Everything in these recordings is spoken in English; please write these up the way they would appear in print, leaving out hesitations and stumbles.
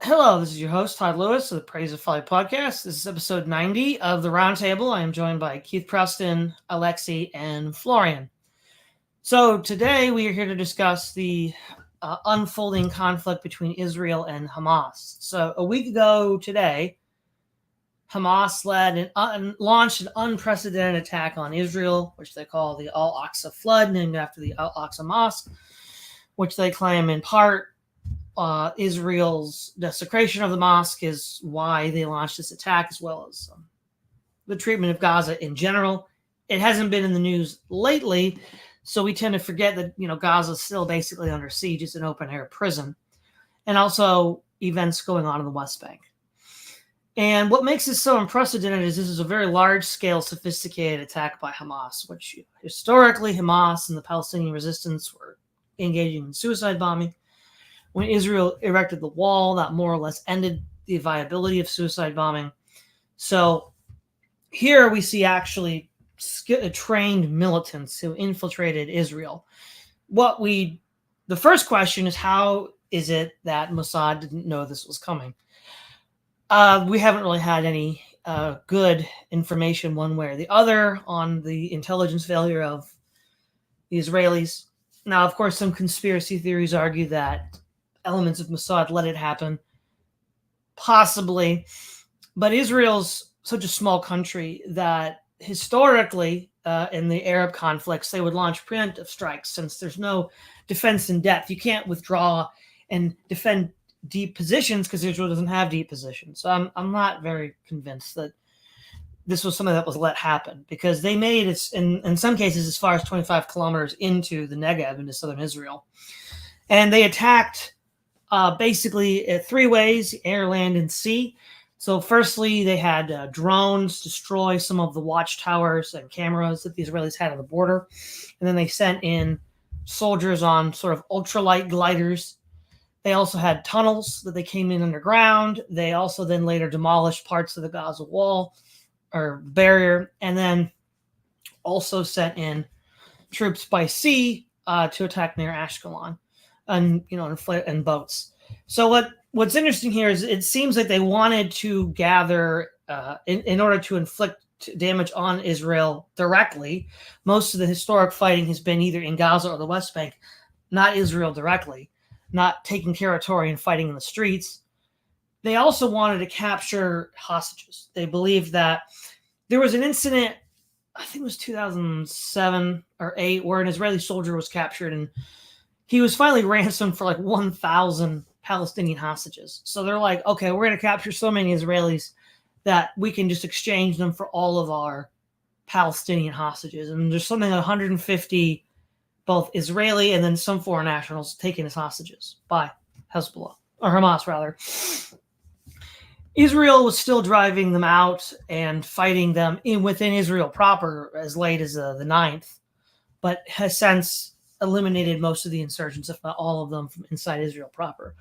Hello, this is your host, Todd Lewis of the Praise of Folly podcast. This is episode 90 of the Roundtable. I am joined by Keith Preston, Aleksey, and Florian. So today we are here to discuss the unfolding conflict between Israel and Hamas. So a week ago today, Hamas launched an unprecedented attack on Israel, which they call the Al-Aqsa Flood, named after the Al-Aqsa Mosque, which they claim in part Israel's desecration of the mosque is why they launched this attack, as well as the treatment of Gaza in general. It hasn't been in the news lately, so we tend to forget that Gaza is still basically under siege. It's an open-air prison, and also events going on in the West Bank. And what makes this so unprecedented is this is a very large-scale, sophisticated attack by Hamas, which historically Hamas and the Palestinian resistance were engaging in suicide bombing. When Israel erected the wall, that more or less ended the viability of suicide bombing. So here we see actually trained militants who infiltrated Israel. The first question is, how is it that Mossad didn't know this was coming? We haven't really had any good information one way or the other on the intelligence failure of the Israelis. Now, of course, some conspiracy theories argue that elements of Mossad let it happen, possibly, but Israel's such a small country that historically in the Arab conflicts they would launch preemptive strikes. Since there's no defense in depth, you can't withdraw and defend deep positions because Israel doesn't have deep positions. So I'm not very convinced that this was something that was let happen, because they made it in some cases as far as 25 kilometers into the Negev, into southern Israel, and they attacked basically three ways: air, land, and sea. So firstly, they had drones destroy some of the watchtowers and cameras that the Israelis had on the border. And then they sent in soldiers on sort of ultralight gliders. They also had tunnels that they came in underground. They also then later demolished parts of the Gaza wall or barrier, and then also sent in troops by sea to attack near Ashkelon. And and boats. So what's interesting here is it seems like they wanted to gather in order to inflict damage on Israel directly. Most of the historic fighting has been either in Gaza or the West Bank, not Israel directly, not taking territory and fighting in the streets. They also wanted to capture hostages. They believed that there was an incident, I think it was 2007 or 8, where an Israeli soldier was captured, and he was finally ransomed for like 1,000 Palestinian hostages. So they're like, okay, we're going to capture so many Israelis that we can just exchange them for all of our Palestinian hostages. And there's something like 150, both Israeli and then some foreign nationals, taken as hostages by Hezbollah, or Hamas rather. Israel was still driving them out and fighting them within Israel proper as late as the 9th, but has since eliminated most of the insurgents, if not all of them, from inside Israel proper.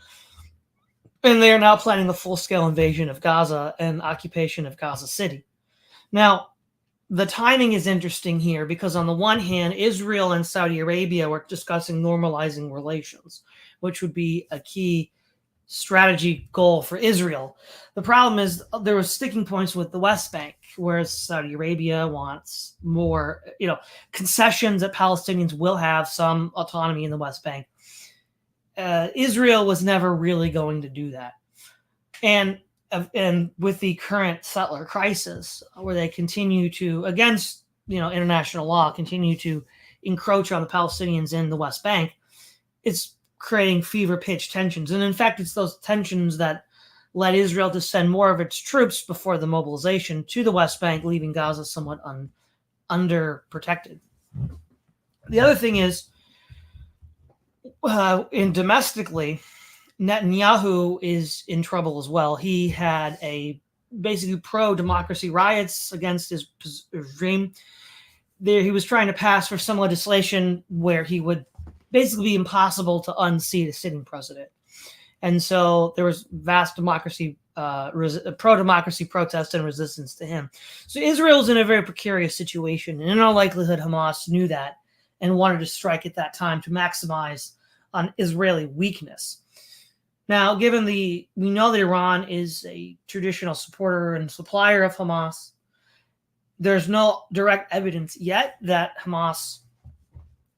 And they are now planning a full-scale invasion of Gaza and occupation of Gaza City. Now, the timing is interesting here because on the one hand, Israel and Saudi Arabia were discussing normalizing relations, which would be a key strategy goal for Israel. The problem is there were sticking points with the West Bank, whereas Saudi Arabia wants more, concessions that Palestinians will have some autonomy in the West Bank. Israel was never really going to do that. And with the current settler crisis, where they continue to, against international law, continue to encroach on the Palestinians in the West Bank, it's creating fever-pitched tensions. And in fact, it's those tensions that led Israel to send more of its troops before the mobilization to the West Bank, leaving Gaza somewhat underprotected. The other thing is, domestically, Netanyahu is in trouble as well. He had basically pro-democracy riots against his regime. He was trying to pass for some legislation where he would basically be impossible to unseat a sitting president. And so there was vast pro-democracy protest and resistance to him. So Israel's in a very precarious situation. And in all likelihood, Hamas knew that and wanted to strike at that time to maximize on Israeli weakness. Now, we know that Iran is a traditional supporter and supplier of Hamas. There's no direct evidence yet that Hamas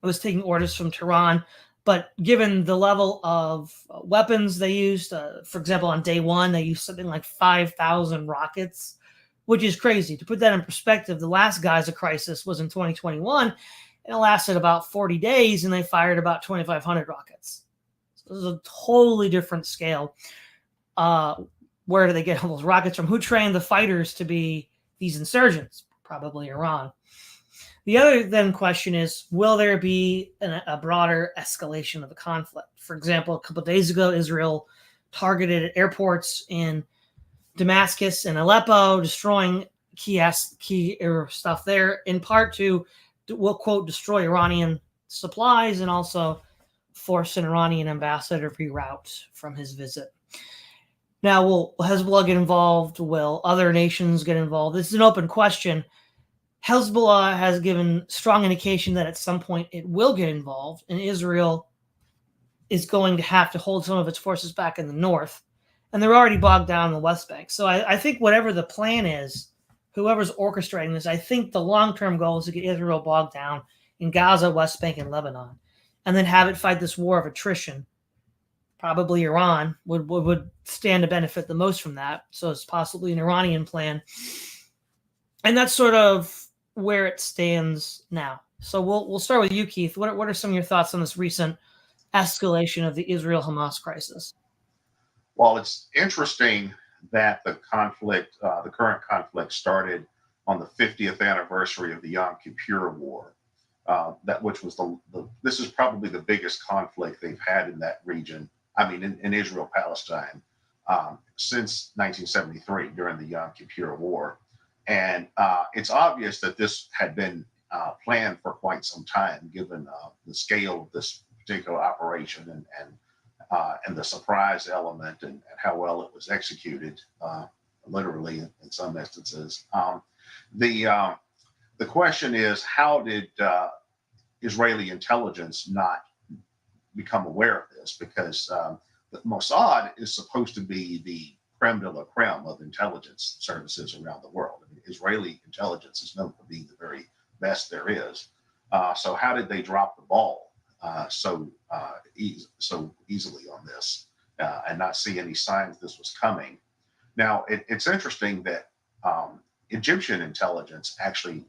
was taking orders from Tehran, but given the level of weapons they used, for example, on day one, they used something like 5,000 rockets, which is crazy. To put that in perspective, the last Gaza crisis was in 2021, and it lasted about 40 days, and they fired about 2,500 rockets. So this is a totally different scale. Where do they get all those rockets from? Who trained the fighters to be these insurgents? Probably Iran. The other then question is, will there be a broader escalation of the conflict? For example, a couple of days ago, Israel targeted airports in Damascus and Aleppo, destroying key stuff there, in part to, we'll quote, destroy Iranian supplies and also force an Iranian ambassador to reroute from his visit. Now, will Hezbollah get involved? Will other nations get involved? This is an open question. Hezbollah has given strong indication that at some point it will get involved, and Israel is going to have to hold some of its forces back in the north, and they're already bogged down in the West Bank. So I think whatever the plan is, whoever's orchestrating this, I think the long-term goal is to get Israel bogged down in Gaza, West Bank, and Lebanon, and then have it fight this war of attrition. Probably Iran would stand to benefit the most from that. So it's possibly an Iranian plan. And that's sort of where it stands now. So we'll start with you, Keith. What are some of your thoughts on this recent escalation of the Israel-Hamas crisis? Well, it's interesting that the conflict, the current conflict, started on the 50th anniversary of the Yom Kippur War. Which was this is probably the biggest conflict they've had in that region. I mean, in Israel, Palestine, since 1973 during the Yom Kippur War. And it's obvious that this had been planned for quite some time, given the scale of this particular operation and the surprise element and how well it was executed, literally in some instances. The question is, how did Israeli intelligence not become aware of this? Because the Mossad is supposed to be the creme de la creme of intelligence services around the world. I mean, Israeli intelligence is known to be the very best there is. So how did they drop the ball so easily on this and not see any signs this was coming? Now, it's interesting that Egyptian intelligence actually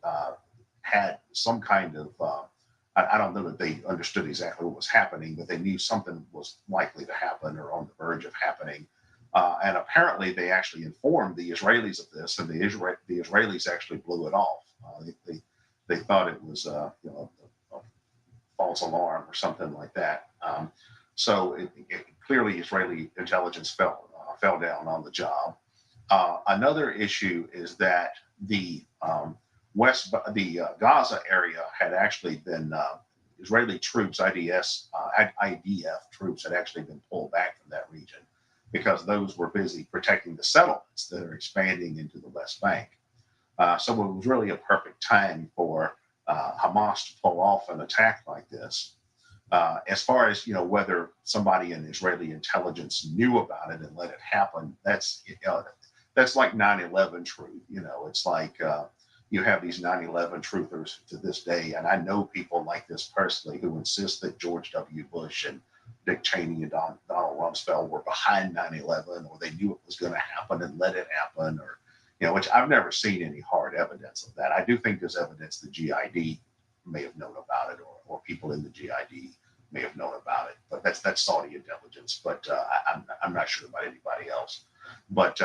had some kind of, I don't know that they understood exactly what was happening, but they knew something was likely to happen or on the verge of happening. And apparently they actually informed the Israelis of this, and the Israelis actually blew it off. They thought it was a false alarm or something like that. So clearly Israeli intelligence fell down on the job. Another issue is that the Gaza area had actually been Israeli troops, IDF troops had actually been pulled back from that region because those were busy protecting the settlements that are expanding into the West Bank. So it was really a perfect time for Hamas to pull off an attack like this. As far as whether somebody in Israeli intelligence knew about it and let it happen, that's like 9/11 truth. It's like you have these 9/11 truthers to this day, and I know people like this personally who insist that George W. Bush and Dick Cheney and Donald Rumsfeld were behind 9/11, or they knew it was going to happen and let it happen, or which I've never seen any hard evidence of that. I do think there's evidence the GID may have known about it, or people in the GID may have known about it, but that's Saudi intelligence. But I'm not sure about anybody else. But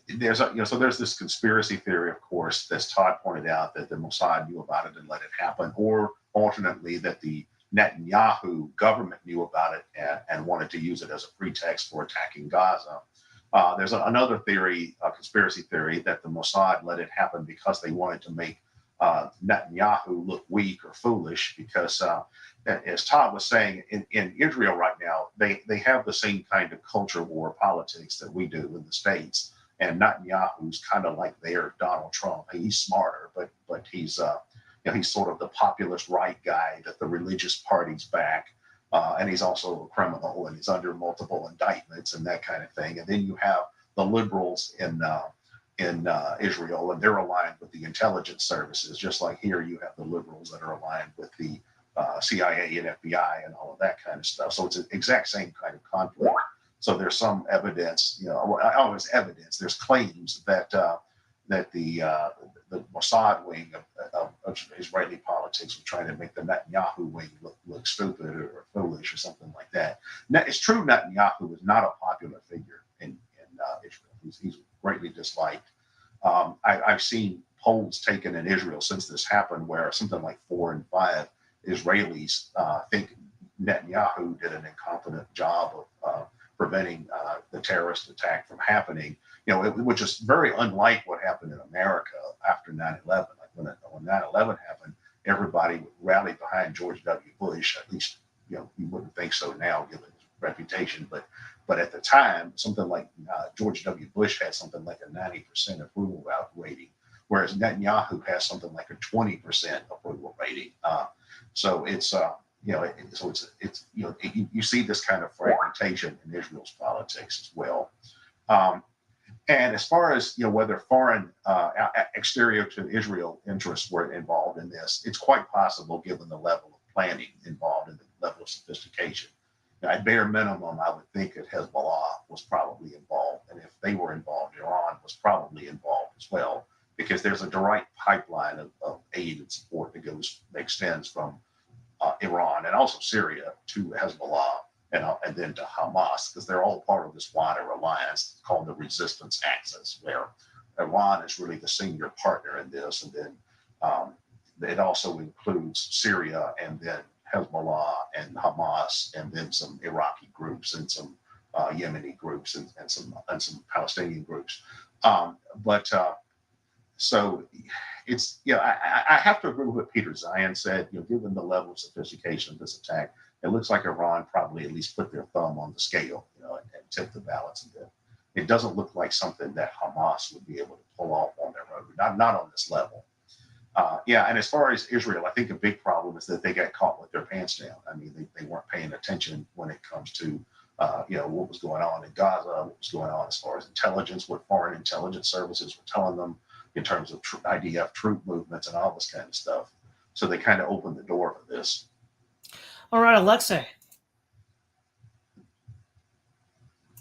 there's this conspiracy theory, of course, as Todd pointed out, that the Mossad knew about it and let it happen, or alternately that the Netanyahu government knew about it and wanted to use it as a pretext for attacking Gaza. There's another theory, a conspiracy theory, that the Mossad let it happen because they wanted to make Netanyahu look weak or foolish, because as Todd was saying, in Israel right now, they have the same kind of culture war politics that we do in the States. And Netanyahu's kind of like their Donald Trump. He's smarter, but he's he's sort of the populist right guy that the religious parties back. and he's also a criminal, and he's under multiple indictments and that kind of thing. And then you have the liberals in Israel, and they're aligned with the intelligence services, just like here you have the liberals that are aligned with the CIA and FBI and all of that kind of stuff. So it's an exact same kind of conflict. So there's some evidence, there's evidence, there's claims that the Mossad wing of Israeli politics was trying to make the Netanyahu wing look stupid or foolish or something like that. Now, it's true Netanyahu is not a popular figure in Israel. He's greatly disliked. I've seen polls taken in Israel since this happened where something like 4 in 5 Israelis think Netanyahu did an incompetent job of preventing the terrorist attack from happening, which is very unlike what happened in America after 9/11. Like when 9/11 happened, everybody rallied behind George W. Bush. At least, you wouldn't think so now given his reputation, but at the time, something like George W. Bush had something like a 90% approval rating, whereas Netanyahu has something like a 20% approval rating. So it's you see this kind of fragmentation in Israel's politics as well. And as far as whether foreign exterior to Israel interests were involved in this, it's quite possible given the level of planning involved and the level of sophistication. At bare minimum, I would think that Hezbollah was probably involved, and if they were involved, Iran was probably involved as well, because there's a direct pipeline of aid and support that extends from Iran and also Syria to Hezbollah and then to Hamas, because they're all part of this wider alliance called the Resistance Axis, where Iran is really the senior partner in this, and then it also includes Syria and then Hezbollah and Hamas, and then some Iraqi groups and some Yemeni groups and some Palestinian groups. So it's, I have to agree with what Peter Zion said. Given the level of sophistication of this attack, it looks like Iran probably at least put their thumb on the scale, and tipped the balance a bit. It doesn't look like something that Hamas would be able to pull off on their own, not on this level. And as far as Israel, I think a big problem is that they got caught with their pants down. I mean, they weren't paying attention when it comes to, what was going on in Gaza, what was going on as far as intelligence, what foreign intelligence services were telling them in terms of IDF troop movements and all this kind of stuff. So they kind of opened the door for this. All right, Aleksey.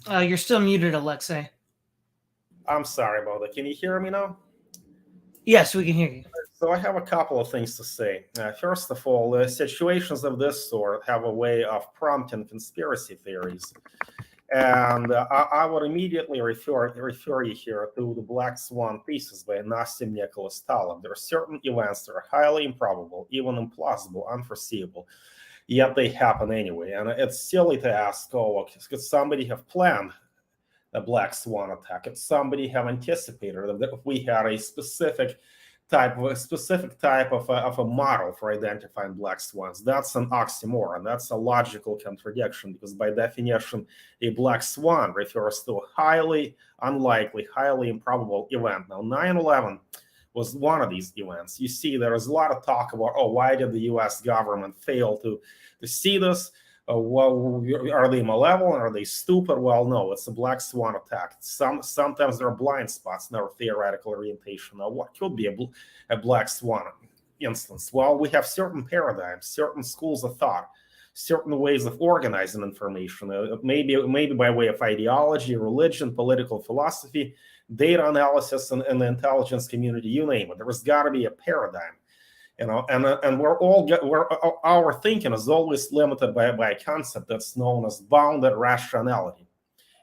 You're still muted, Aleksey. I'm sorry about that. Can you hear me now? Yes, we can hear you. So I have a couple of things to say. First of all, situations of this sort have a way of prompting conspiracy theories. And I would immediately refer you here to the Black Swan thesis by Nassim Nicholas Taleb. There are certain events that are highly improbable, even implausible, unforeseeable, yet they happen anyway. And it's silly to ask, could somebody have planned a Black Swan attack? Could somebody have anticipated that if we had a specific type of a model for identifying black swans? That's an oxymoron. That's a logical contradiction, because by definition, a black swan refers to a highly unlikely, highly improbable event. Now, 9/11 was one of these events. You see, there is a lot of talk about, why did the U.S. government fail to see this? Are they malevolent? Are they stupid? Well, no, it's a black swan attack. Sometimes there are blind spots in our theoretical orientation. Now, what could be a black swan instance? Well, we have certain paradigms, certain schools of thought, certain ways of organizing information, maybe by way of ideology, religion, political philosophy, data analysis, and the intelligence community, you name it. There's got to be a paradigm. And our thinking is always limited by a concept that's known as bounded rationality,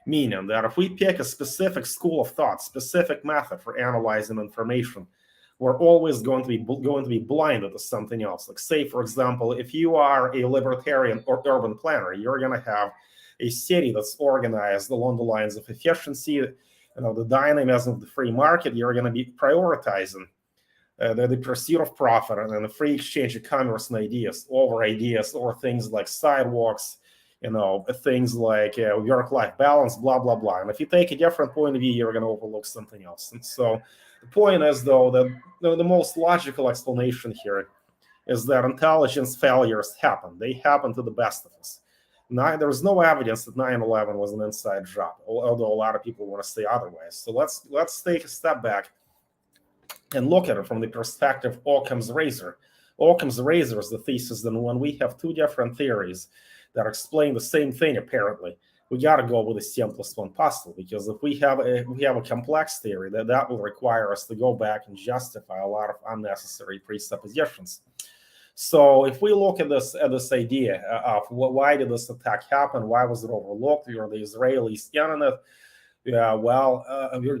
meaning that if we pick a specific school of thought, specific method for analyzing information, we're always going to be blinded to something else. Like, say, for example, if you are a libertarian or urban planner, you're going to have a city that's organized along the lines of efficiency, the dynamism of the free market. You're going to be prioritizing the pursuit of profit and the free exchange of commerce and ideas or things like sidewalks, things like work-life balance, blah, blah, blah. And if you take a different point of view, you're going to overlook something else. And so the point is, though, that the most logical explanation here is that intelligence failures happen. They happen to the best of us. There's no evidence that 9/11 was an inside job, although a lot of people want to say otherwise. So let's take a step back and look at it from the perspective of Occam's razor. Occam's razor is the thesis that when we have two different theories that explain the same thing, apparently, we got to go with the simplest one possible, because if we have a complex theory, that will require us to go back and justify a lot of unnecessary presuppositions. So if we look at this idea of why did this attack happen, why was it overlooked, or the Israelis in it, yeah, well,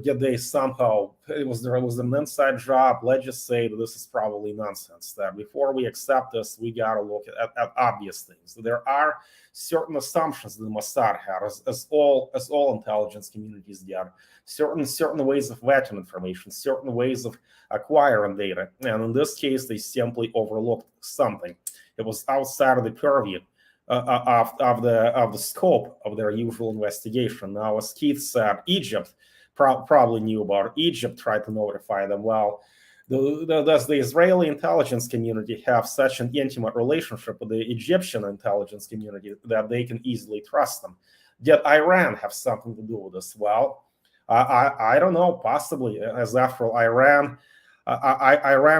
they somehow there was an inside job. Let's just say that this is probably nonsense. That before we accept this, we got to look at obvious things. There are certain assumptions that the Mossad had, as all intelligence communities get. Certain ways of vetting information, certain ways of acquiring data, and in this case, they simply overlooked something. It was outside of the purview of the scope of their usual investigation. Now, as Keith said, Egypt probably knew about it. Egypt tried to notify them. Well, does the Israeli intelligence community have such an intimate relationship with the Egyptian intelligence community that they can easily trust them? Did Iran have something to do with this? Well, I don't know, possibly, as after all, Iran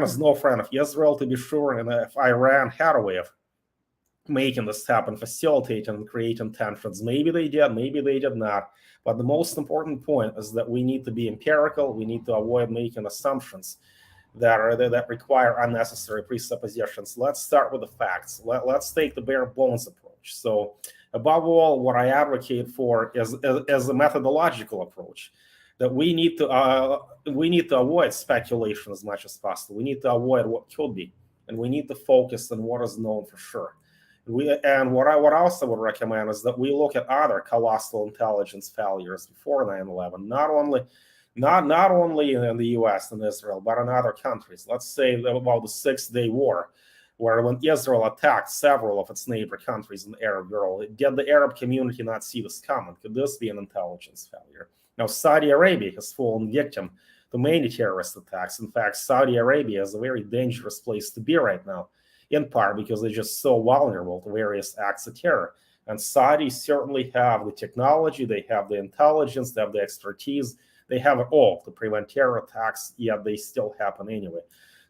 is no friend of Israel, to be sure, and if Iran had a way of making this happen, facilitating and creating tensions, maybe they did, maybe they did not. But the most important point is that we need to be empirical. We need to avoid making assumptions that require unnecessary presuppositions. Let's start with the facts. Let's take the bare bones approach. So above all, what I advocate for is a methodological approach, that we need to avoid speculation as much as possible. We need to avoid what could be, and we need to focus on what is known for sure. And what I also would recommend is that we look at other colossal intelligence failures before 9/11, not only in the U.S. and Israel, but in other countries. Let's say about the 6-Day War, where when Israel attacked several of its neighbor countries in the Arab world, did the Arab community not see this coming? Could this be an intelligence failure? Now, Saudi Arabia has fallen victim to many terrorist attacks. In fact, Saudi Arabia is a very dangerous place to be right now, in part because they're just so vulnerable to various acts of terror. And Saudis certainly have the technology, they have the intelligence, they have the expertise, they have it all to prevent terror attacks, yet they still happen anyway.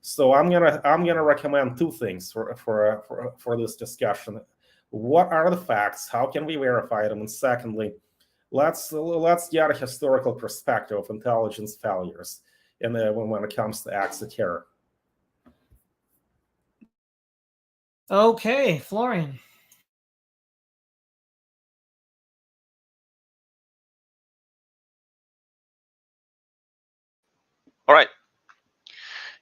So I'm gonna recommend two things for this discussion. What are the facts? How can we verify them? And secondly, let's get a historical perspective of intelligence failures when it comes to acts of terror. Okay, Florian. All right.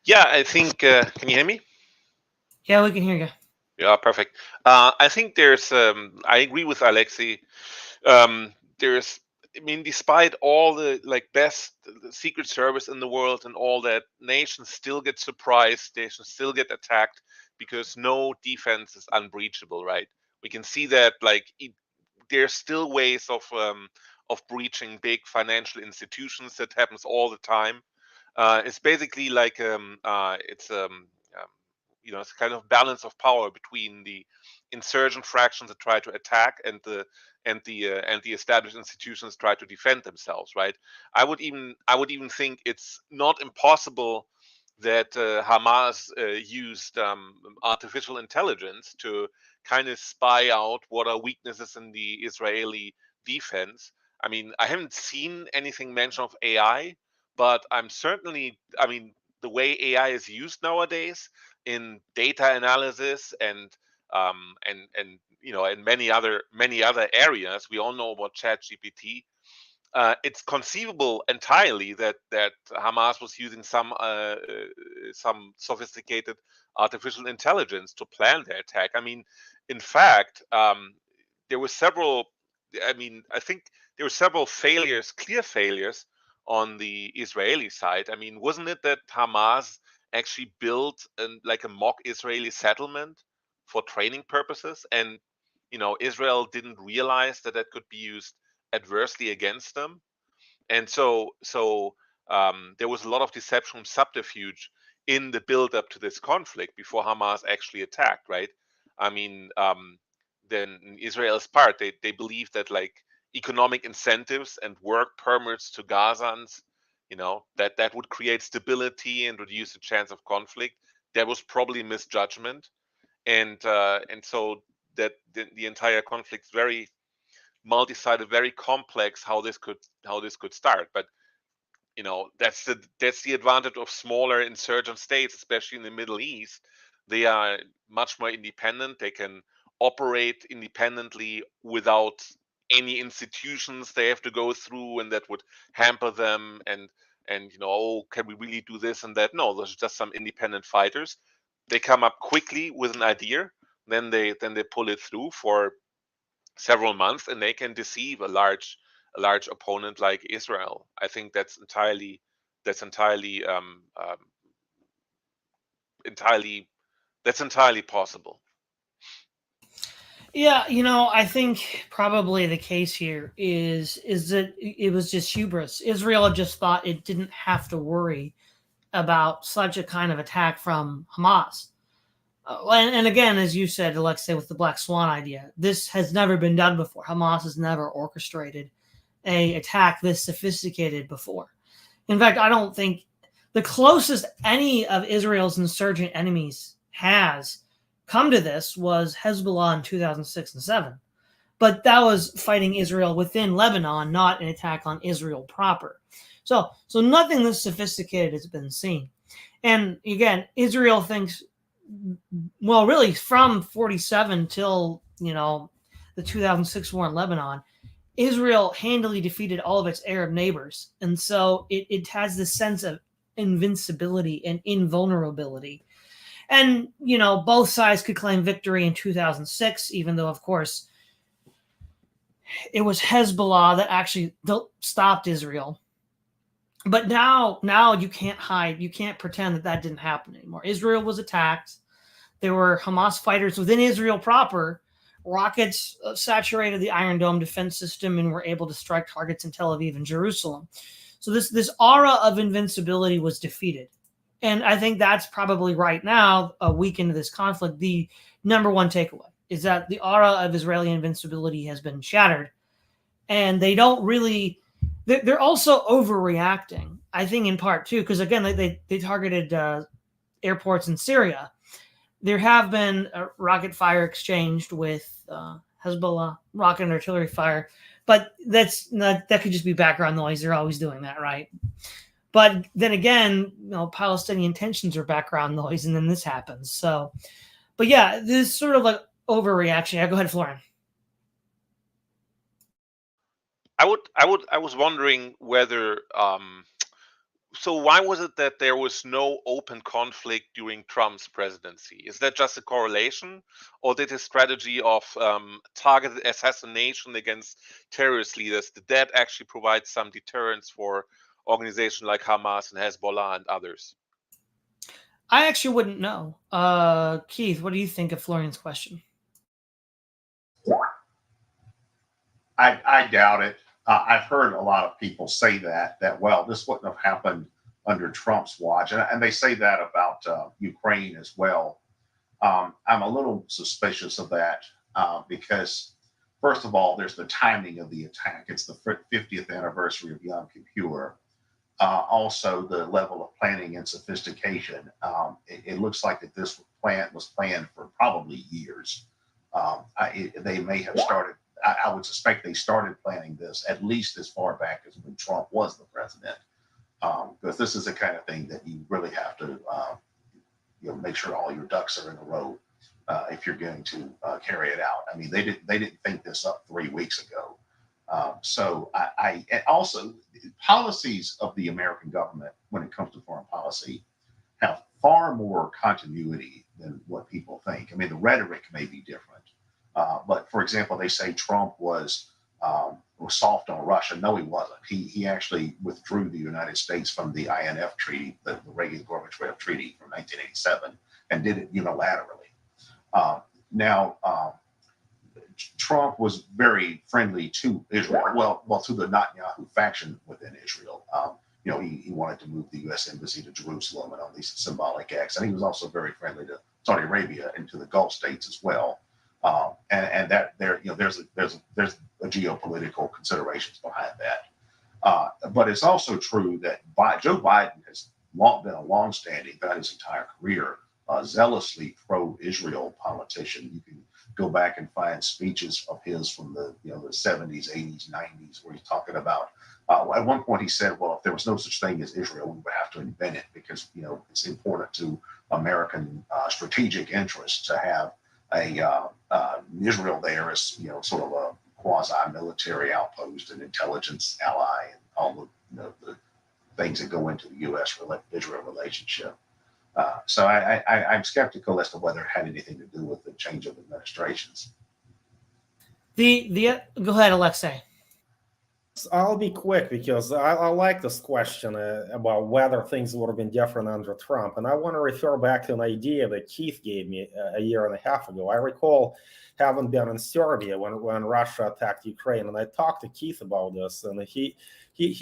Yeah, I think, can you hear me? Yeah, we can hear you. Yeah, perfect. I think there's, I agree with Aleksey. Despite all the best secret service in the world and all that, nations still get surprised, nations still get attacked because no defense is unbreachable, right? We can see that there's still ways of breaching big financial institutions. That happens all the time. It's basically it's kind of balance of power between the insurgent fractions that try to attack and the established institutions try to defend themselves, right? I would even think it's not impossible that Hamas used artificial intelligence to kind of spy out what are weaknesses in the Israeli defense. I mean, I haven't seen anything mention of AI, but the way AI is used nowadays in data analysis and in many other areas, we all know about ChatGPT. It's conceivable entirely that Hamas was using some sophisticated artificial intelligence to plan their attack. I mean, in fact, there were several. I think there were several failures, clear failures, on the Israeli side. I mean, wasn't it that Hamas actually built a mock Israeli settlement for training purposes, and Israel didn't realize that that could be used adversely against them, and so there was a lot of deception, subterfuge in the build-up to this conflict before Hamas actually attacked, right? I mean, then Israel's part, they believe that like economic incentives and work permits to Gazans, that would create stability and reduce the chance of conflict. That was probably misjudgment, and so that the entire conflict is very multi-sided, very complex. How this could start, but that's the advantage of smaller insurgent states, especially in the Middle East. They are much more independent. They can operate independently without any institutions they have to go through, and that would hamper them. And oh, can we really do this and that? No, those are just some independent fighters. They come up quickly with an idea, then they pull it through for several months, and they can deceive a large opponent like Israel. I think that's entirely entirely that's entirely possible. Yeah, I think probably the case here is that it was just hubris. Israel just thought it didn't have to worry about such a kind of attack from Hamas. And again, as you said, Aleksey, with the Black Swan idea, this has never been done before. Hamas has never orchestrated a attack this sophisticated before. In fact, I don't think the closest any of Israel's insurgent enemies has come to this was Hezbollah in 2006 and 7. But that was fighting Israel within Lebanon, not an attack on Israel proper. So nothing this sophisticated has been seen. And again, Israel thinks, well, really from 47 till, the 2006 war in Lebanon, Israel handily defeated all of its Arab neighbors. And so it has this sense of invincibility and invulnerability. And, both sides could claim victory in 2006, even though, of course, it was Hezbollah that actually stopped Israel. But now you can't hide. You can't pretend that didn't happen anymore. Israel was attacked. There were Hamas fighters within Israel proper. Rockets saturated the Iron Dome defense system and were able to strike targets in Tel Aviv and Jerusalem. So this aura of invincibility was defeated. And I think that's probably right now, a week into this conflict, the number one takeaway is that the aura of Israeli invincibility has been shattered. And they don't really, they're also overreacting, I think, in part too, because again, they targeted airports in Syria. There have been rocket fire exchanged with Hezbollah, rocket and artillery fire, but that could just be background noise. They're always doing that, right? But then again, Palestinian tensions are background noise, and then this happens. So, but yeah, this sort of like overreaction. Yeah, go ahead, Florian. I was wondering whether so why was it that there was no open conflict during Trump's presidency? Is that just a correlation, or did his strategy of targeted assassination against terrorist leaders, did that actually provide some deterrence for organizations like Hamas and Hezbollah and others? I actually wouldn't know. Keith, what do you think of Florian's question? I doubt it. I've heard a lot of people say that well, this wouldn't have happened under Trump's watch, and they say that about Ukraine as well. I'm a little suspicious of that because, first of all, there's the timing of the attack. It's the 50th anniversary of Yom Kippur. Also, the level of planning and sophistication. It looks like that this was planned for probably years. They may have started. I would suspect they started planning this at least as far back as when Trump was the president, because this is the kind of thing that you really have to, make sure all your ducks are in a row if you're going to carry it out. I mean, they didn't think this up 3 weeks ago. So and also policies of the American government when it comes to foreign policy have far more continuity than what people think. I mean, the rhetoric may be different. But for example, they say Trump was soft on Russia. No, he wasn't. He actually withdrew the United States from the INF treaty, the Reagan-Gorbachev treaty from 1987, and did it unilaterally. Now, Trump was very friendly to Israel. Well, to the Netanyahu faction within Israel. he wanted to move the U.S. embassy to Jerusalem and all these symbolic acts. And he was also very friendly to Saudi Arabia and to the Gulf states as well. And that there's a geopolitical considerations behind that. But it's also true that Joe Biden has been a longstanding, throughout his entire career, zealously pro-Israel politician. You can go back and find speeches of his from the 70s, 80s, 90s, where he's talking about. At one point, he said, "Well, if there was no such thing as Israel, we would have to invent it because it's important to American strategic interests to have Israel there as sort of a quasi-military outpost and intelligence ally and all the things that go into the U.S.-Israel relationship." So I'm skeptical as to whether it had anything to do with the change of administrations. Go ahead, Aleksey. I'll be quick because I like this question about whether things would have been different under Trump. And I want to refer back to an idea that Keith gave me a year and a half ago. I recall having been in Serbia when Russia attacked Ukraine. And I talked to Keith about this. And he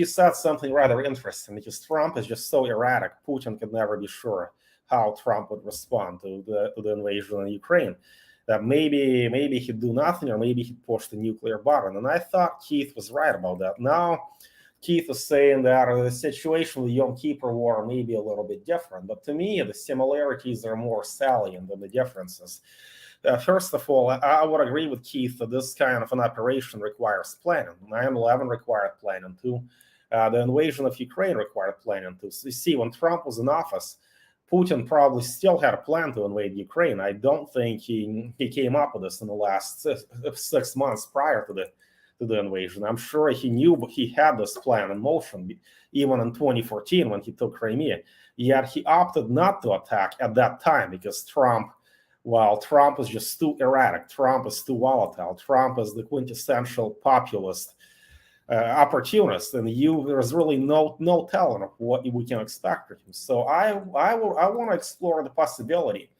said something rather interesting because Trump is just so erratic. Putin could never be sure how Trump would respond to the invasion of Ukraine. That maybe he'd do nothing or maybe he'd push the nuclear button. And I thought Keith was right about that. Now, Keith is saying that the situation with the Yom Kippur War may be a little bit different. But to me, the similarities are more salient than the differences. First of all, I would agree with Keith that this kind of an operation requires planning. 9/11 required planning too. The invasion of Ukraine required planning too. So you see, when Trump was in office, Putin probably still had a plan to invade Ukraine. I don't think he came up with this in the last 6 months prior to the invasion. I'm sure he knew he had this plan in motion, even in 2014 when he took Crimea. Yet he opted not to attack at that time because Trump is just too erratic. Trump is too volatile. Trump is the quintessential populist opportunist, and there's really no telling of what we can expect from him. So I want to explore the possibility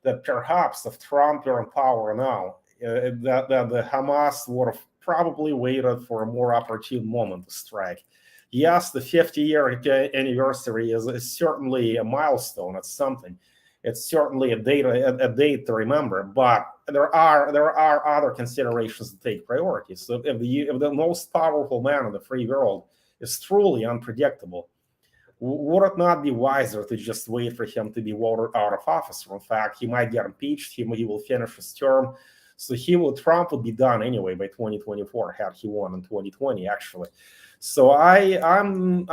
that perhaps if Trump were in power now, that the Hamas would have probably waited for a more opportune moment to strike. Yes, the 50-year anniversary is certainly a milestone. It's something. It's certainly a date to remember, but there are other considerations to take priority. So if the most powerful man in the free world is truly unpredictable, would it not be wiser to just wait for him to be voted out of office? In fact, he might get impeached. He will finish his term, so Trump would be done anyway by 2024 had he won in 2020. Actually, so I'm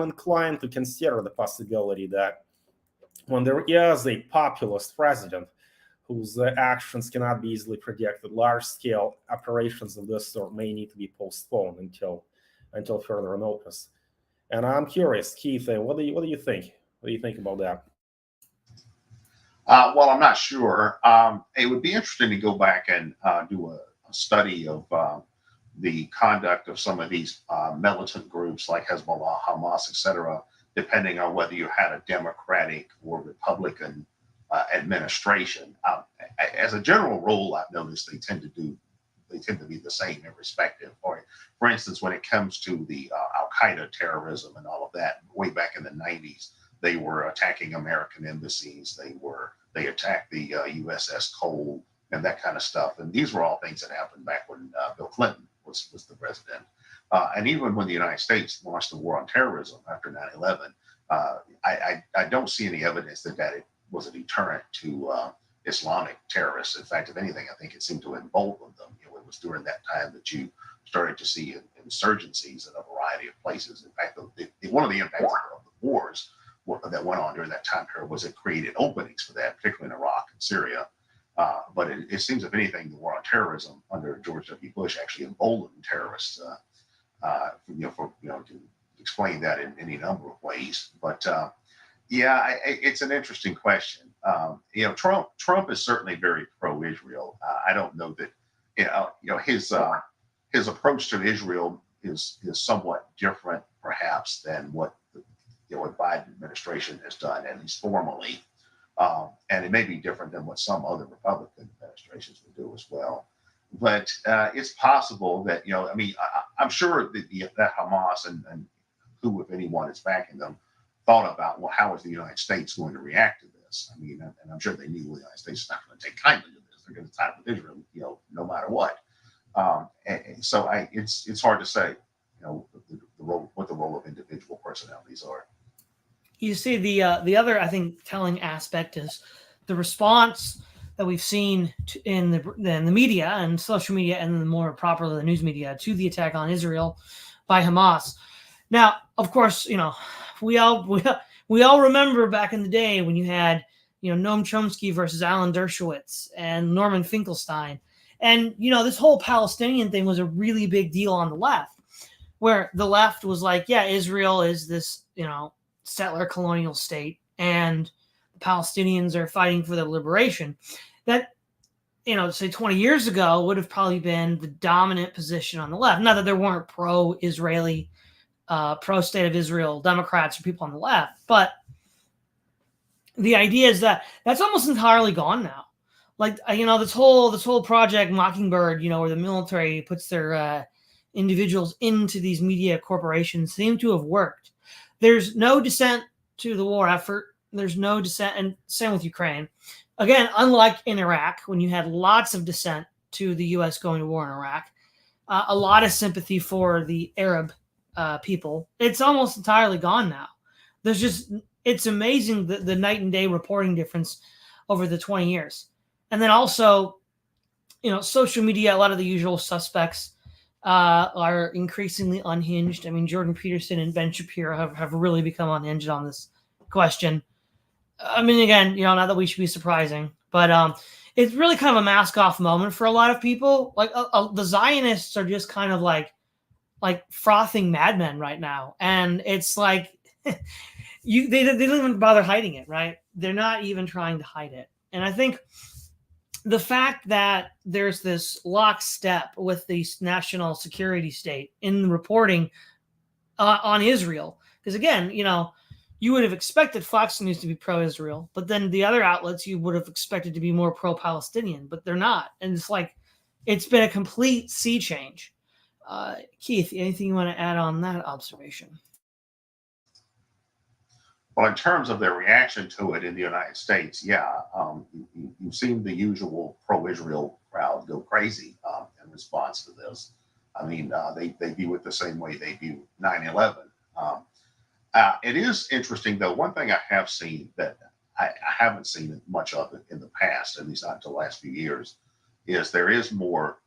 inclined to consider the possibility that when there is a populist president whose actions cannot be easily predicted, large-scale operations of this sort may need to be postponed until further notice. And I'm curious, Keith, what do you think? What do you think about that? Well, I'm not sure. It would be interesting to go back and do a study of the conduct of some of these militant groups like Hezbollah, Hamas, etc., depending on whether you had a Democratic or Republican administration. As a general rule, I've noticed they tend to be the same irrespective. For instance, when it comes to the Al-Qaeda terrorism and all of that, way back in the 90s, they were attacking American embassies. They attacked the USS Cole and that kind of stuff. And these were all things that happened back when Bill Clinton was the president. And even when the United States launched the war on terrorism after 9/11, I don't see any evidence that it was a deterrent to Islamic terrorists. In fact, if anything, I think it seemed to embolden them. It was during that time that you started to see insurgencies in a variety of places. In fact, one of the impacts of the wars that went on during that time period was it created openings for that, particularly in Iraq and Syria. But it seems, if anything, the war on terrorism under George W. Bush actually emboldened terrorists. To explain that in any number of ways. But it's an interesting question. Trump is certainly very pro-Israel. I don't know that his approach to Israel is somewhat different, perhaps, than what the Biden administration has done, at least formally. And it may be different than what some other Republican administrations would do as well. But it's possible that, I'm sure that Hamas and who, if anyone, is backing them, thought about, well, how is the United States going to react to this? I mean, and I'm sure they knew the United States is not going to take kindly to this. They're going to side with Israel, no matter what. And so it's hard to say, what the role of individual personalities are. You see, the other, I think, telling aspect is the response that we've seen in the media and social media, and more properly the news media, to the attack on Israel by Hamas. Now, of course, we all remember back in the day when you had Noam Chomsky versus Alan Dershowitz and Norman Finkelstein, and this whole Palestinian thing was a really big deal on the left, where the left was like, yeah, Israel is this settler colonial state, and the Palestinians are fighting for their liberation. That, say 20 years ago would have probably been the dominant position on the left. Not that there weren't pro-Israeli, pro-state of Israel Democrats or people on the left, but the idea is that that's almost entirely gone now. Like, this whole Project Mockingbird, where the military puts their individuals into these media corporations, seem to have worked. There's no dissent to the war effort. There's no dissent, and same with Ukraine. Again, unlike in Iraq, when you had lots of dissent to the U.S. going to war in Iraq, a lot of sympathy for the Arab people. It's almost entirely gone now. It's amazing the night and day reporting difference over the 20 years. And then also, social media, a lot of the usual suspects are increasingly unhinged. I mean, Jordan Peterson and Ben Shapiro have really become unhinged on this question. I mean, again, not that we should be surprising, but it's really kind of a mask-off moment for a lot of people. Like, the Zionists are just kind of like frothing madmen right now, and it's like they don't even bother hiding it, right? They're not even trying to hide it, and I think the fact that there's this lockstep with the national security state in the reporting on Israel, because again, you would have expected Fox News to be pro-Israel, but then the other outlets you would have expected to be more pro-Palestinian, but they're not. And it's like, it's been a complete sea change. Keith, anything you want to add on that observation? Well, in terms of their reaction to it in the United States, yeah, you've seen the usual pro-Israel crowd go crazy in response to this. I mean, they view it the same way they view 9/11. It is interesting, though. One thing I have seen that I haven't seen much of it in the past, at least not until the last few years, is there is more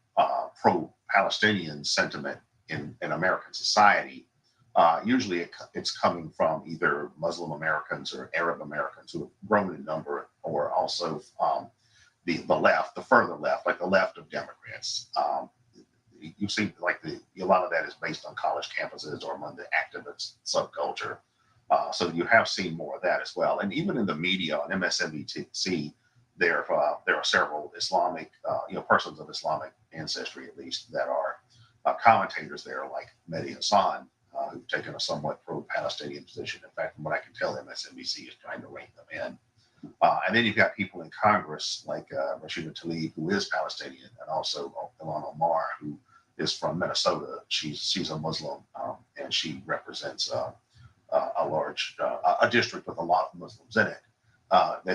pro-Palestinian sentiment in American society. Usually it's coming from either Muslim Americans or Arab Americans who have grown in number, or also the left, the further left, like the left of Democrats. You see, a lot of that is based on college campuses or among the activist subculture. So you have seen more of that as well. And even in the media, on MSNBC, there are several Islamic, persons of Islamic ancestry, at least, that are commentators there, like Mehdi Hassan, who've taken a somewhat pro-Palestinian position. In fact, from what I can tell, MSNBC is trying to rein them in. And then you've got people in Congress like Rashida Tlaib, who is Palestinian, and also Ilhan Omar, who is from Minnesota. She's a Muslim, and she represents a large a district with a lot of Muslims in it.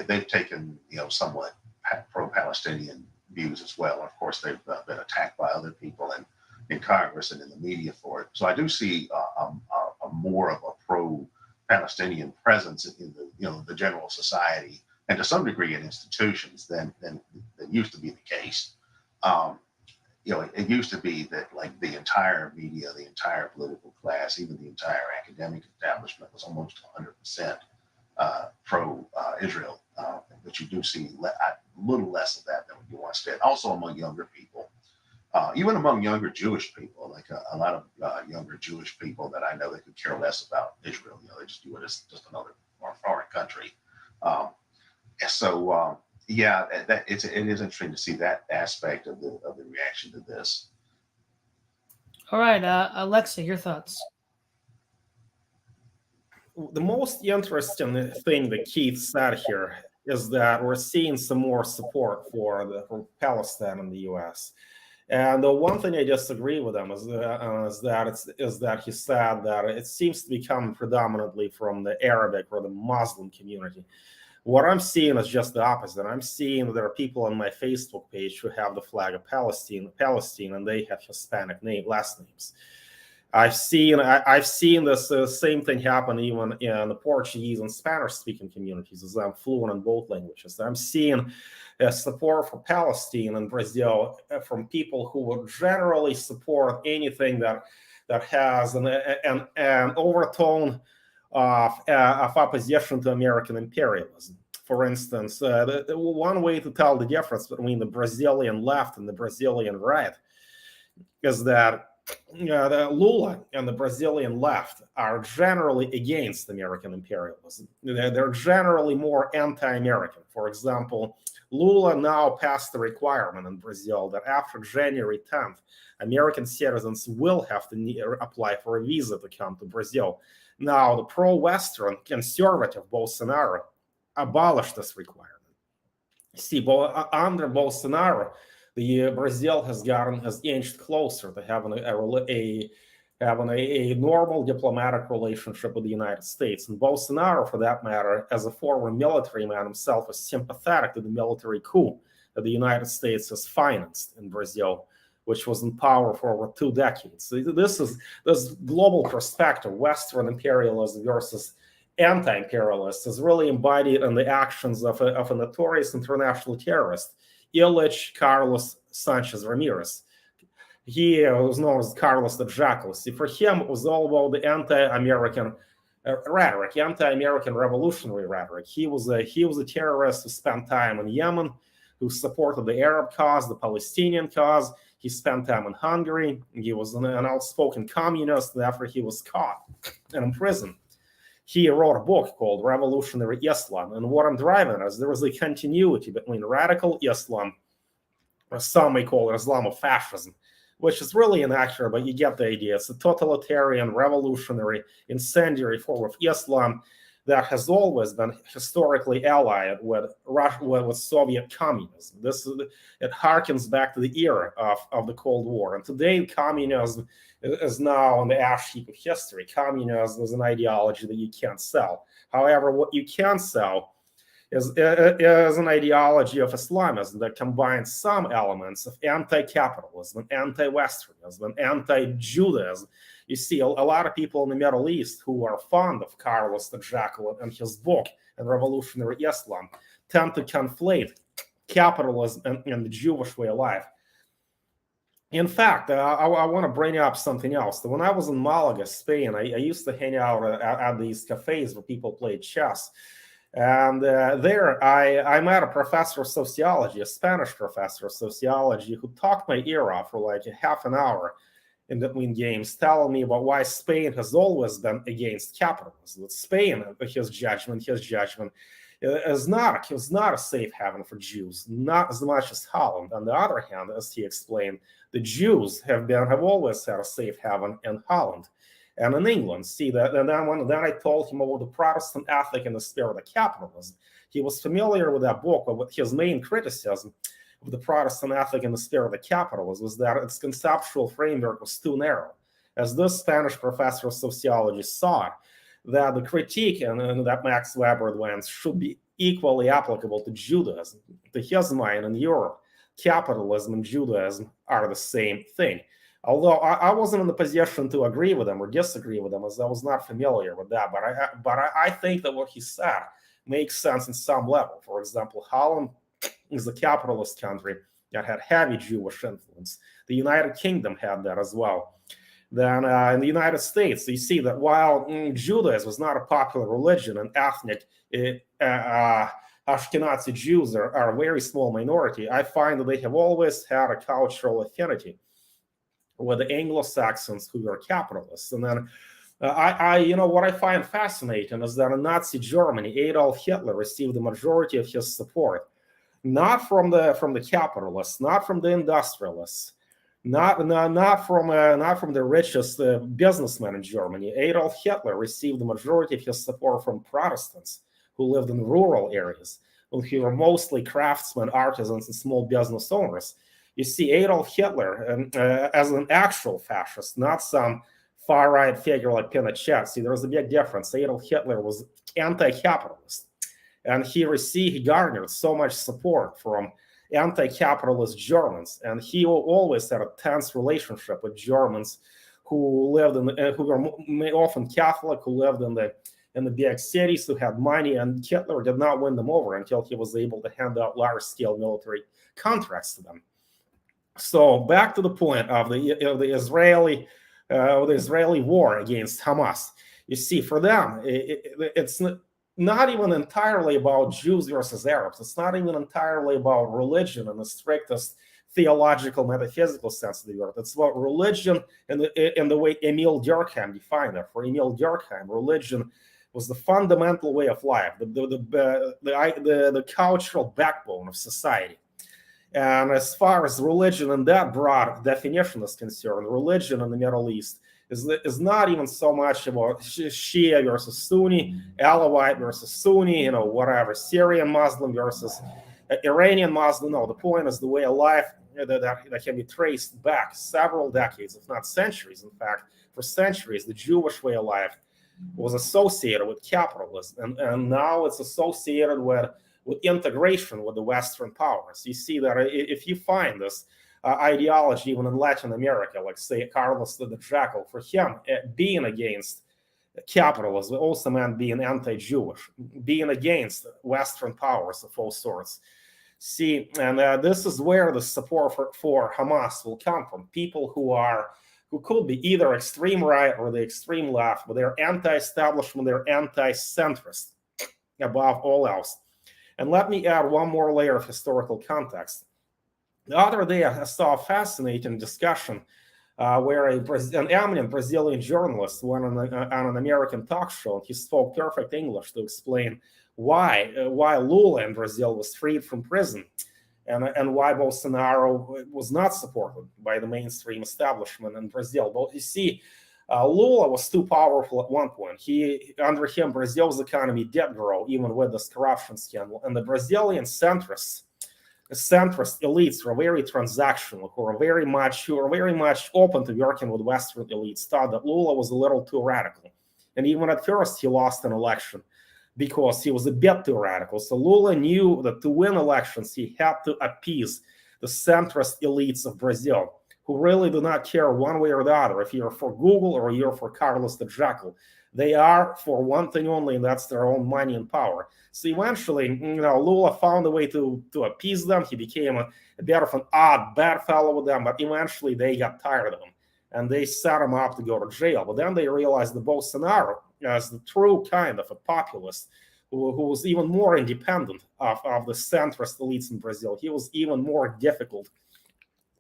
They've taken somewhat pro-Palestinian views as well. Of course, they've been attacked by other people in Congress and in the media for it. So I do see a more of a pro-Palestinian presence in the general society, and to some degree in institutions than used to be the case. It used to be that the entire media, the entire political class, even the entire academic establishment was almost 100% pro-Israel. But you do see a little less of that than you once did. Also among younger people. Even among younger Jewish people, like a lot of younger Jewish people that I know that could care less about Israel. They just view it as just another foreign country. It is interesting to see that aspect of the reaction to this. All right, Aleksey, your thoughts. The most interesting thing that Keith said here is that we're seeing some more support for Palestine in the U.S. And the one thing I disagree with him is that he said that it seems to be coming predominantly from the Arabic or the Muslim community. What I'm seeing is just the opposite. I'm seeing there are people on my Facebook page who have the flag of Palestine, and they have Hispanic last names. I've seen this same thing happen even in the Portuguese and Spanish-speaking communities, as I'm fluent in both languages. I'm seeing support for Palestine and Brazil from people who would generally support anything that has an overtone of opposition to American imperialism. For instance, one way to tell the difference between the Brazilian left and the Brazilian right is that the Lula and the Brazilian left are generally against American imperialism. They're generally more anti-American. For example, Lula now passed the requirement in Brazil that after January 10th, American citizens will have to apply for a visa to come to Brazil. Now, the pro-Western conservative Bolsonaro abolished this requirement. See, under Bolsonaro, the Brazil has inched closer to having a normal diplomatic relationship with the United States. And Bolsonaro, for that matter, as a former military man himself, is sympathetic to the military coup that the United States has financed in Brazil, which was in power for over 2 decades. So this global perspective, Western imperialism versus anti-imperialist, is really embodied in the actions of a notorious international terrorist, Ulrich Carlos Sanchez Ramirez. He was known as Carlos the Jackal. See, for him, it was all about the anti-American rhetoric, anti-American revolutionary rhetoric. He was a terrorist who spent time in Yemen, who supported the Arab cause, the Palestinian cause. He spent time in Hungary. He was an outspoken communist. And after he was caught and imprisoned, he wrote a book called Revolutionary Islam. And what I'm driving is there was a continuity between radical Islam, or some may call it Islamofascism, which is really inaccurate, but you get the idea. It's a totalitarian, revolutionary, incendiary form of Islam that has always been historically allied with Soviet communism. It harkens back to the era of the Cold War. And today, communism is now on the ash heap of history. Communism is an ideology that you can't sell. However, what you can sell is an ideology of Islamism that combines some elements of anti-capitalism, anti-Westernism, and anti-Judaism. You see, a lot of people in the Middle East who are fond of Carlos the Jackal and his book and Revolutionary Islam tend to conflate capitalism and the Jewish way of life. In fact, I want to bring up something else. When I was in Malaga, Spain, I used to hang out at these cafes where people played chess. And there I met a professor of sociology, a Spanish professor of sociology, who talked my ear off for like a half an hour in between games, telling me about why Spain has always been against capitalism. That Spain, his judgment is not a safe haven for Jews, not as much as Holland. On the other hand, as he explained, the Jews have always had a safe haven in Holland and in England. See that, and then I told him about the Protestant ethic and the spirit of capitalism. He was familiar with that book, but his main criticism of the Protestant ethic and the spirit of capitalism was that its conceptual framework was too narrow. As this Spanish professor of sociology saw, that the critique and that Max Weber advanced should be equally applicable to Judaism. To his mind, in Europe, capitalism and Judaism are the same thing. Although I wasn't in the position to agree with him or disagree with him, as I was not familiar with that, but I think that what he said makes sense in some level. For example, Holland is a capitalist country that had heavy Jewish influence. The United Kingdom had that as well. Then in the United States, you see that while Judaism was not a popular religion and ethnic Ashkenazi Jews are a very small minority, I find that they have always had a cultural affinity with the Anglo-Saxons who are capitalists. And then what I find fascinating is that in Nazi Germany, Adolf Hitler received the majority of his support, not from the capitalists, not from the industrialists, not from the richest businessmen in Germany. Adolf Hitler received the majority of his support from Protestants who lived in rural areas, who were mostly craftsmen, artisans, and small business owners. You see Adolf Hitler as an actual fascist, not some far-right figure like Pinochet. See, there's a big difference. Adolf Hitler was anti-capitalist, and he garnered so much support from anti-capitalist Germans, and he always had a tense relationship with Germans who lived who were often Catholic, who lived in the big cities, who had money, and Hitler did not win them over until he was able to hand out large-scale military contracts to them. So back to the point of the Israeli war against Hamas. You see, for them, it's not even entirely about Jews versus Arabs. It's not even entirely about religion in the strictest theological, metaphysical sense of the word. It's about religion in the way Emil Durkheim defined it. For Emil Durkheim, religion was the fundamental way of life, the cultural backbone of society. And as far as religion in that broad definition is concerned, religion in the Middle East is not even so much about Shia versus Sunni, Alawite versus Sunni, whatever, Syrian Muslim versus Iranian Muslim. No, the point is the way of life that can be traced back several decades, if not centuries. In fact, for centuries, the Jewish way of life was associated with capitalism, and now it's associated with integration with the Western powers. You see that if you find this ideology even in Latin America, like say Carlos the Jackal, for him, being against capitalism also meant being anti-Jewish, being against Western powers of all sorts. See, and this is where the support for Hamas will come from. People who could be either extreme right or the extreme left, but they're anti-establishment, they're anti-centrist above all else. And let me add one more layer of historical context. The other day, I saw a fascinating discussion where an eminent Brazilian journalist went on an American talk show, and he spoke perfect English to explain why Lula in Brazil was freed from prison, and why Bolsonaro was not supported by the mainstream establishment in Brazil. But you see, Lula was too powerful at one point. Under him, Brazil's economy did grow, even with this corruption scandal. And the Brazilian centrist elites were very transactional, who are very much open to working with Western elites, thought that Lula was a little too radical. And even at first, he lost an election because he was a bit too radical. So Lula knew that to win elections, he had to appease the centrist elites of Brazil, who really do not care one way or the other if you're for Google or you're for Carlos the Jackal. They are for one thing only, and that's their own money and power. So eventually, Lula found a way to appease them. He became a bit of an odd bad fellow with them, but eventually they got tired of him, and they set him up to go to jail. But then they realized that Bolsonaro, as the true kind of a populist, who was even more independent of the centrist elites in Brazil, he was even more difficult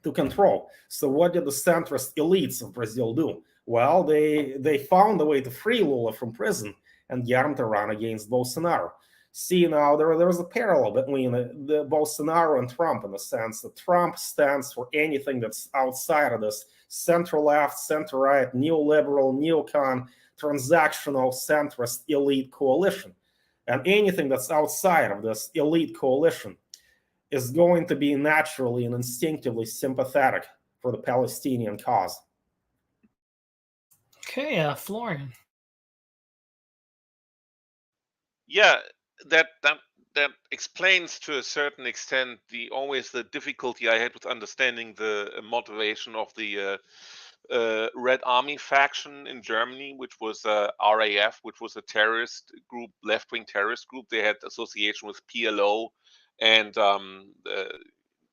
to control. So what did the centrist elites of Brazil do? Well, they found a way to free Lula from prison and get him to run against Bolsonaro. See, now there's a parallel between the Bolsonaro and Trump, in the sense that Trump stands for anything that's outside of this center-left, center-right, neoliberal, neocon, transactional, centrist elite coalition. And anything that's outside of this elite coalition is going to be naturally and instinctively sympathetic for the Palestinian cause. Okay, Florian. Yeah, that explains to a certain extent the difficulty I had with understanding the motivation of the Red Army faction in Germany, which was RAF, which was a terrorist group, left-wing terrorist group. They had association with PLO, and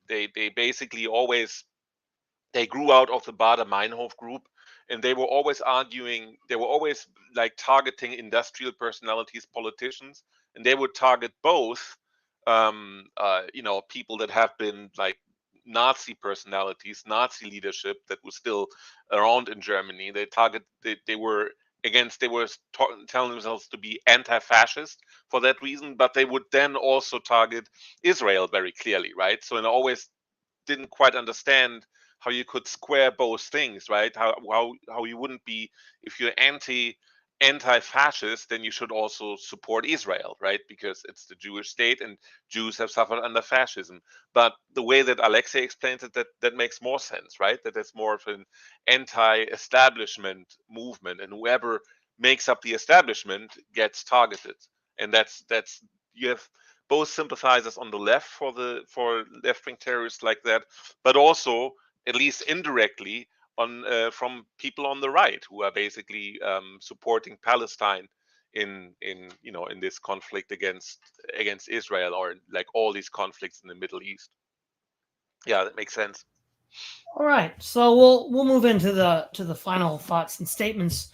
they basically they grew out of the Baader-Meinhof group, and they were always like targeting industrial personalities, politicians, and they would target both people that have been like Nazi personalities, Nazi leadership that was still around in Germany. They were telling themselves to be anti-fascist for that reason, but they would then also target Israel very clearly, right? So, and I always didn't quite understand how you could square both things, right? How you wouldn't be, if you're anti-fascist, then you should also support Israel, right? Because it's the Jewish state and Jews have suffered under fascism. But the way that Aleksey explains it, that makes more sense, right? That it's more of an anti-establishment movement, and whoever makes up the establishment gets targeted. And that's you have both sympathizers on the left for left-wing terrorists like that, but also, at least indirectly, from people on the right who are basically supporting Palestine in this conflict against Israel, or like all these conflicts in the Middle East. Yeah, that makes sense. All right, so we'll move into the final thoughts and statements.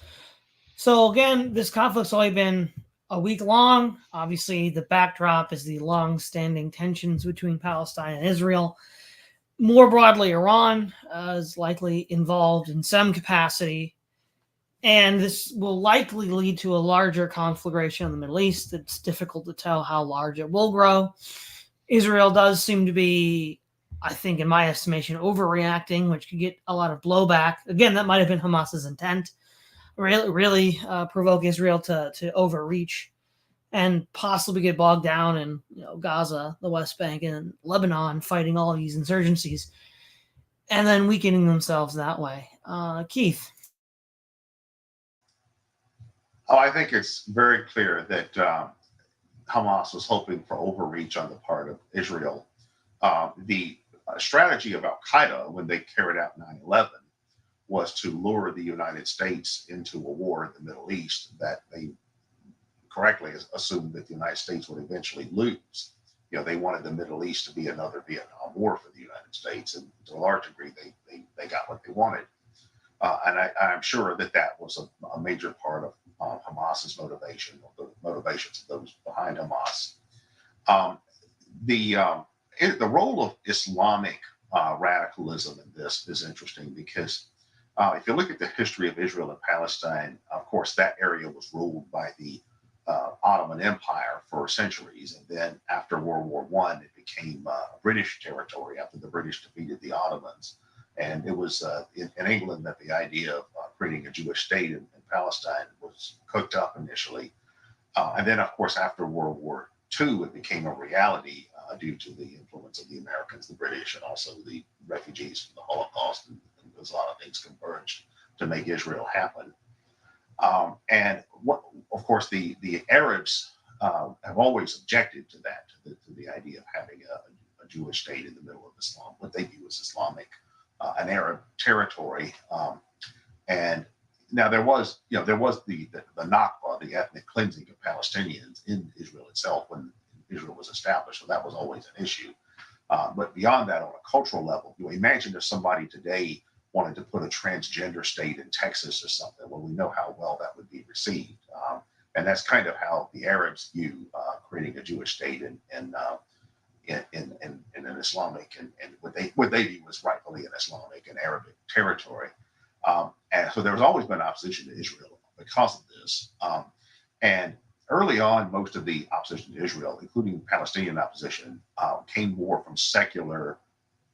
So again, this conflict's only been a week long. Obviously, the backdrop is the long-standing tensions between Palestine and Israel. More broadly, Iran is likely involved in some capacity, and this will likely lead to a larger conflagration in the Middle East. It's difficult to tell how large it will grow. Israel does seem to be, I think, in my estimation, overreacting, which could get a lot of blowback. Again, that might have been Hamas's intent. Really provoke Israel to overreach and possibly get bogged down in Gaza, the West Bank, and Lebanon, fighting all of these insurgencies, and then weakening themselves that way. Keith. Oh, I think it's very clear that Hamas was hoping for overreach on the part of Israel. The strategy of Al-Qaeda when they carried out 9/11 was to lure the United States into a war in the Middle East that they correctly assumed that the United States would eventually lose. They wanted the Middle East to be another Vietnam War for the United States, and to a large degree, they got what they wanted. And I'm sure that was a major part of Hamas's motivation, or the motivations of those behind Hamas. The role of Islamic radicalism in this is interesting because if you look at the history of Israel and Palestine, of course, that area was ruled by the Ottoman Empire for centuries. And then after World War I, it became British territory after the British defeated the Ottomans. And it was in England that the idea of creating a Jewish state in Palestine was cooked up initially. And then, of course, after World War II, it became a reality due to the influence of the Americans, the British, and also the refugees from the Holocaust. And a lot of things converged to make Israel happen. Of course, the Arabs have always objected to that, to the idea of having a Jewish state in the middle of Islam, what they view as Islamic, an Arab territory. And now there was the Nakba, the ethnic cleansing of Palestinians in Israel itself when Israel was established, so that was always an issue. But beyond that, on a cultural level, imagine if somebody today wanted to put a transgender state in Texas or something. Well, we know how well that would be received. And that's kind of how the Arabs view creating a Jewish state in an Islamic and what they view as rightfully an Islamic and Arabic territory. And so there's always been opposition to Israel because of this. And early on, most of the opposition to Israel, including Palestinian opposition, came more from secular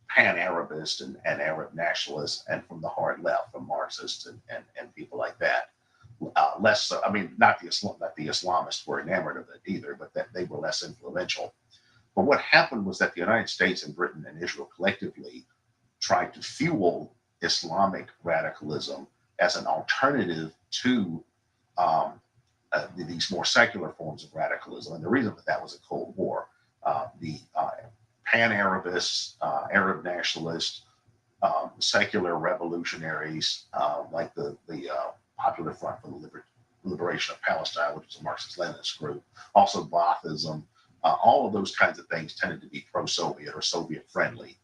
pan-Arabist and Arab nationalists, and from the hard left, from Marxists and people like that. Less so, not the Islamists were enamored of it either, but that they were less influential. But what happened was that the United States and Britain and Israel collectively tried to fuel Islamic radicalism as an alternative to these more secular forms of radicalism. And the reason for that was the Cold War. The pan-Arabists, Arab nationalists, secular revolutionaries like the Popular Front for the Liberation of Palestine, which is a Marxist-Leninist group, also Baathism, all of those kinds of things tended to be pro-Soviet or Soviet-friendly.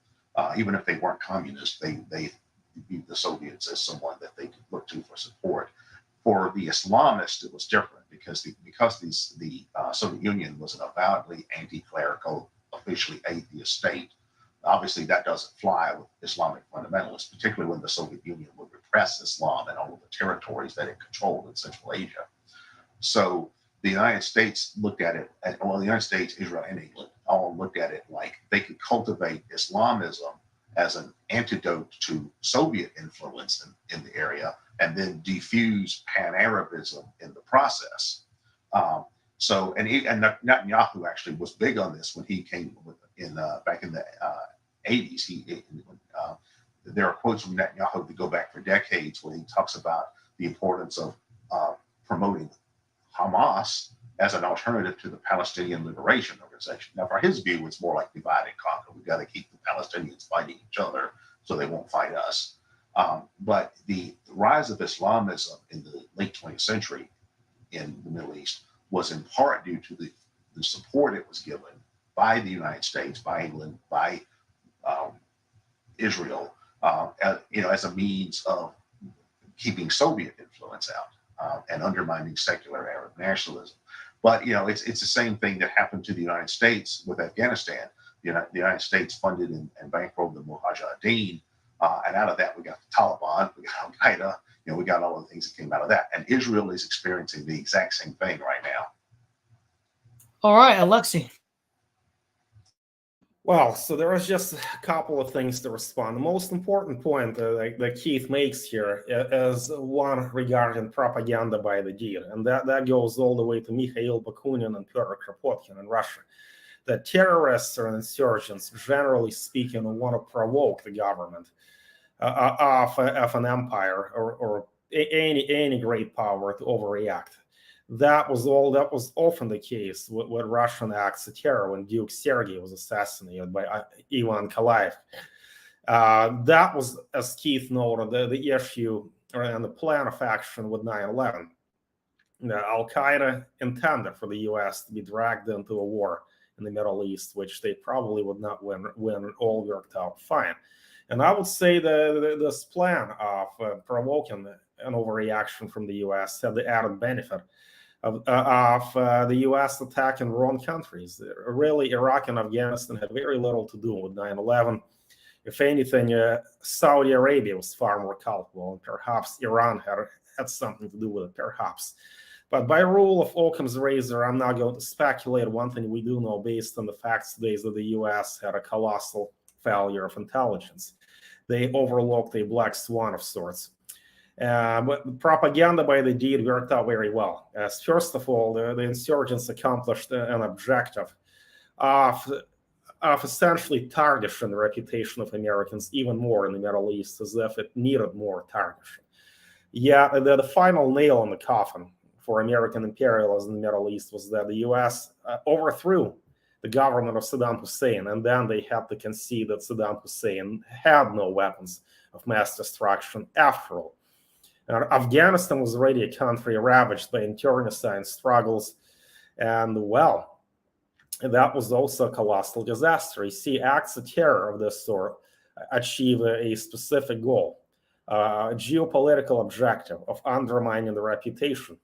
Even if they weren't communist, they viewed the Soviets as someone that they could look to for support. For the Islamists, it was different because the Soviet Union was an avowedly anti-clerical, officially atheist state. Obviously, that doesn't fly with Islamic fundamentalists, particularly when the Soviet Union would repress Islam in all of the territories that it controlled in Central Asia. So the United States looked at it, the United States, Israel, and England all looked at it like they could cultivate Islamism as an antidote to Soviet influence in the area, and then defuse Pan-Arabism in the process. And Netanyahu actually was big on this when he came back in the 80s. There are quotes from Netanyahu that go back for decades when he talks about the importance of promoting Hamas as an alternative to the Palestinian Liberation Organization. Now, for his view, it's more like divide and conquer. We've got to keep the Palestinians fighting each other so they won't fight us. But the rise of Islamism in the late 20th century in the Middle East was in part due to the support it was given by the United States, by England, by Israel, as a means of keeping Soviet influence out and undermining secular Arab nationalism. But it's the same thing that happened to the United States with Afghanistan. The United States funded and bankrolled the Mujahideen, and out of that we got the Taliban, we got Al Qaeda, we got all the things that came out of that. And Israel is experiencing the exact same thing right now. All right, Aleksey. Well, so there is just a couple of things to respond. The most important point that Keith makes here is one regarding propaganda by the deed, and that goes all the way to Mikhail Bakunin and Pyotr Kropotkin in Russia. That terrorists or insurgents, generally speaking, want to provoke the government of an empire or any great power to overreact. That was often the case with Russian acts of terror when Duke Sergei was assassinated by Ivan Kalaev. That was, as Keith noted, the issue and the plan of action with 9/11. Al Qaeda intended for the U.S. to be dragged into a war in the Middle East, which they probably would not win it all worked out fine. And I would say that this plan of provoking an overreaction from the U.S. had the added benefit of the U.S. attacking wrong countries. Really, Iraq and Afghanistan had very little to do with 9/11. If anything, Saudi Arabia was far more culpable, and perhaps Iran had something to do with it, perhaps. But by rule of Occam's razor, I'm not going to speculate. One thing we do know based on the facts today is that the U.S. had a colossal failure of intelligence. They overlooked a black swan of sorts. But propaganda by the deed worked out very well. As first of all, the insurgents accomplished an objective of essentially tarnishing the reputation of Americans even more in the Middle East, as if it needed more tarnishing. Yeah, the final nail in the coffin for American imperialism in the Middle East was that the U.S. overthrew the government of Saddam Hussein, and then they had to concede that Saddam Hussein had no weapons of mass destruction after all. Afghanistan was already a country ravaged by internecine struggles, and well, that was also a colossal disaster. You see, acts of terror of this sort achieve a specific goal, a geopolitical objective of undermining the reputation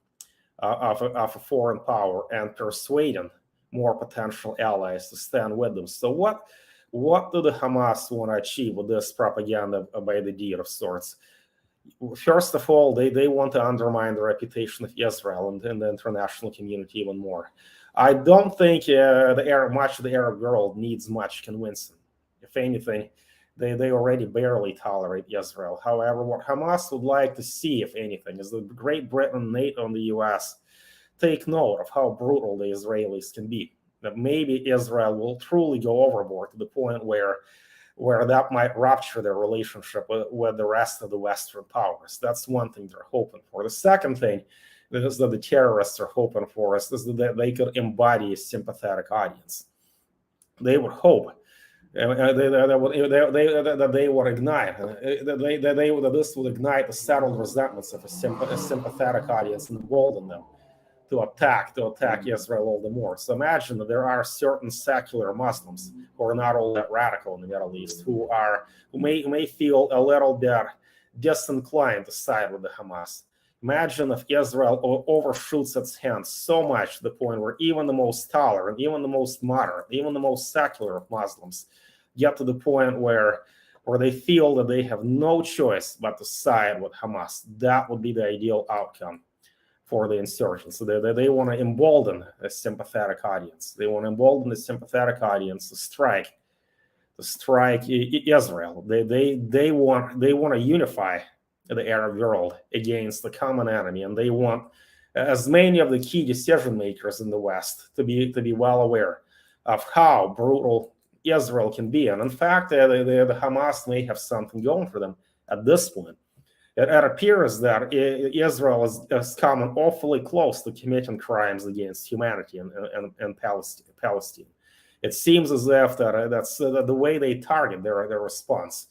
of a foreign power and persuading more potential allies to stand with them. So what do the Hamas want to achieve with this propaganda by the deed of sorts? First of all, they want to undermine the reputation of Israel and the international community even more. I don't think much of the Arab world needs much convincing. If anything, they already barely tolerate Israel. However, what Hamas would like to see, if anything, is that Great Britain, NATO, and the US take note of how brutal the Israelis can be. That maybe Israel will truly go overboard to the point where that might rupture their relationship with the rest of the Western powers. That's one thing they're hoping for. The second thing is that the terrorists are hoping for is that they could embody a sympathetic audience. They would hope that they would ignite, that this would ignite the settled resentments of a sympathetic audience and embolden them to attack Israel all the more. So imagine that there are certain secular Muslims who are not all that radical in the Middle East, who may feel a little bit disinclined to side with the Hamas. Imagine if Israel overshoots its hands so much to the point where even the most tolerant, even the most moderate, even the most secular of Muslims get to the point where they feel that they have no choice but to side with Hamas. That would be the ideal outcome for the insurgents. So they want to embolden a sympathetic audience. They want to embolden the sympathetic audience to strike strike Israel. They want to unify the Arab world against the common enemy, and they want as many of the key decision makers in the West to be well aware of how brutal Israel can be. And in fact, the Hamas may have something going for them at this point. It appears that Israel has come awfully close to committing crimes against humanity and Palestine. It seems as if that's the way they target their response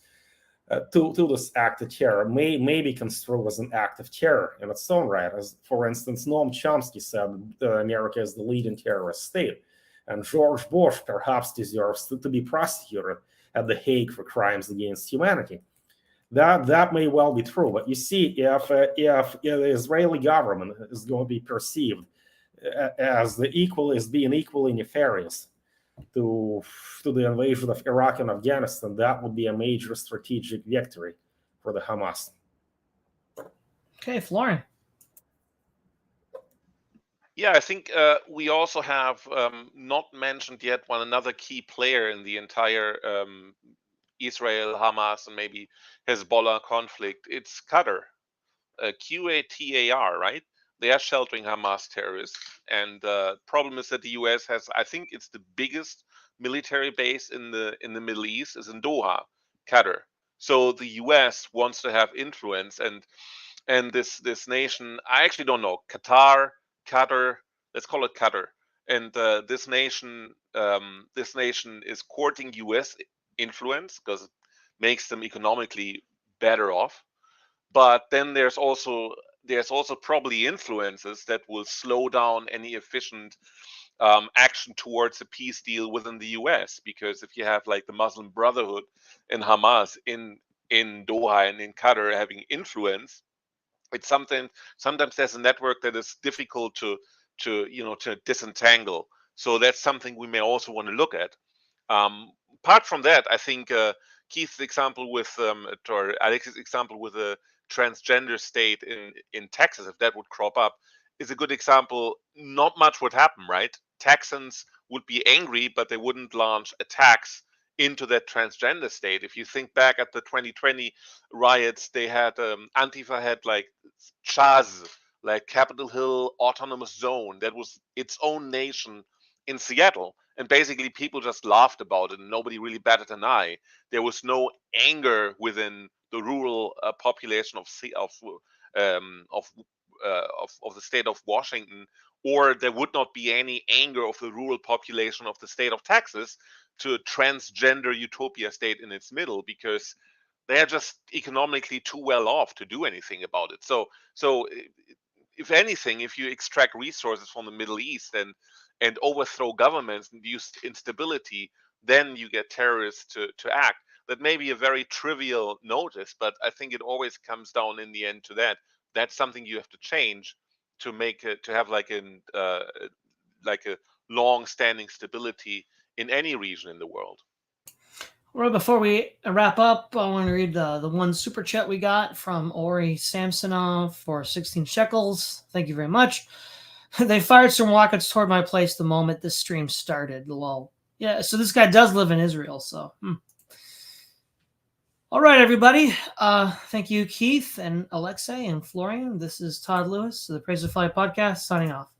to this act of terror may be construed as an act of terror in its own right. As, for instance, Noam Chomsky said America is the leading terrorist state, and George Bush perhaps deserves to be prosecuted at The Hague for crimes against humanity. That may well be true, but you see, if the Israeli government is going to be perceived as being equally nefarious to the invasion of Iraq and Afghanistan, that would be a major strategic victory for the Hamas. Okay, Florian. Yeah, I think we also have not mentioned yet another key player in the entire Israel, Hamas, and maybe Hezbollah conflict. It's Qatar, QATAR, right? They are sheltering Hamas terrorists. And the problem is that the US has, I think it's the biggest military base in the Middle East is in Doha, Qatar. So the US wants to have influence, and this nation, I actually don't know, Qatar, let's call it Qatar. And this nation is courting US influence because it makes them economically better off. But then there's also probably influences that will slow down any efficient action towards a peace deal within the US, because if you have like the Muslim Brotherhood and Hamas in Doha and in Qatar having influence, it's sometimes there's a network that is difficult to disentangle. So that's something we may also want to look at. Apart from that, I think Keith's example with or Alex's example with a transgender state in Texas, if that would crop up, is a good example. Not much would happen, right? Texans would be angry, but they wouldn't launch attacks into that transgender state. If you think back at the 2020 riots, they had Antifa had like Chaz, like Capitol Hill Autonomous Zone, that was its own nation in Seattle, and basically people just laughed about it and nobody really batted an eye. There was no anger within the rural population of the state of Washington, or there would not be any anger of the rural population of the state of Texas to a transgender utopia state in its middle, because they are just economically too well off to do anything about it. So if anything, if you extract resources from the Middle East and overthrow governments and use instability, then you get terrorists to act. That may be a very trivial notice, but I think it always comes down in the end to that. That's something you have to change to make it, to have like a long-standing stability in any region in the world. Well, before we wrap up, I want to read the one super chat we got from Ori Samsonov for 16 shekels. Thank you very much. They fired some rockets toward my place the moment this stream started. Lol. Yeah, so this guy does live in Israel, so. All right, everybody. Thank you, Keith and Aleksey and Florian. This is Todd Lewis of the Praise of Fly podcast, signing off.